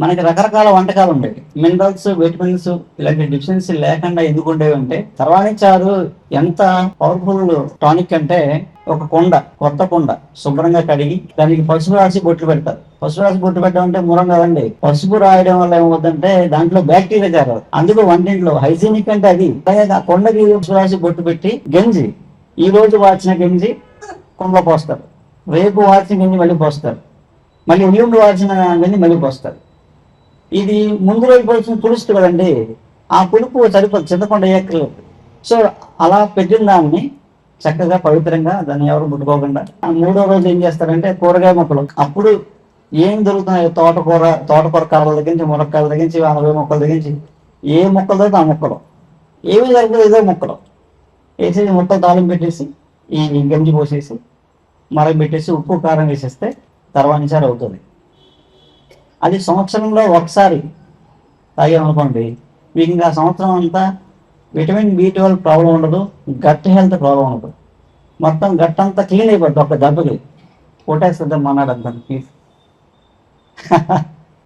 మనకి రకరకాల వంటకాలు ఉండేవి. మినరల్స్, విటమిన్స్ ఇలాంటి డిఫిషియన్సీ లేకుండా ఎందుకు ఉండేవి అంటే, తర్వాణి చారు ఎంత పవర్ఫుల్ టానిక్ అంటే, ఒక కుండ, కొత్త కుండ శుభ్రంగా కడిగి దానికి పసుపు రాసి బొట్లు పెడతారు. పసుపు రాసి బొట్లు పెట్టడం అంటే మూలం కదండి. పసుపు రాయడం వల్ల ఏమవుతుందంటే దాంట్లో బ్యాక్టీరియా చేరదు. అందుకు వంటింట్లో హైజీనిక్ అంటే అది. ఆ కొండకి పసుపు రాసి బొట్టు పెట్టి గంజి, ఈ రోజు వాచిన గంజి కుండలో పోస్తారు, రేపు వాచిన గంజి మళ్ళీ పోస్తారు, మళ్ళీ ఎల్లుండి వాచిన గంజి మళ్ళీ పోస్తారు. ఇది ముందు రోజు పోసిన పులుసు కదండి, ఆ పులుపు సరిపోదు, చింతపండు వేయక్కర్లేదు. సో అలా పెట్టిన దాన్ని చక్కగా పవిత్రంగా దాన్ని ఎవరు ముట్టుకోకుండా మూడో రోజు ఏం చేస్తారంటే కూరగాయ మొక్కలు. అప్పుడు ఏం దొరుకుతున్నాయి, తోటకూర కాళ్ళ దగ్గర నుంచి, మునక్కాయల దగ్గర నుంచి, అనవే మొక్కల దగ్గర నుంచి, ఏ మొక్కలు దొరికితే ఆ మొక్కలు, ఏమీ జరుగుతుంది ఏదో మొక్కలు వేసేసి మొక్కలు తాళం పెట్టేసి ఈ గంజి పోసేసి మరగ పెట్టేసి ఉప్పు కారం వేసేస్తే తర్వానిసారి అవుతుంది. అది సంవత్సరంలో ఒకసారి తాగామనుకోండి, మీకు ఇంకా సంవత్సరం అంతా విటమిన్ B12 ప్రాబ్లం ఉండదు, గట్ హెల్త్ ప్రాబ్లం ఉండదు, మొత్తం గట్ అంతా క్లీన్ అయిపోద్ది ఒక్క దెబ్బకి. కొట్టేస్తుంది మన్నాడు అంతా.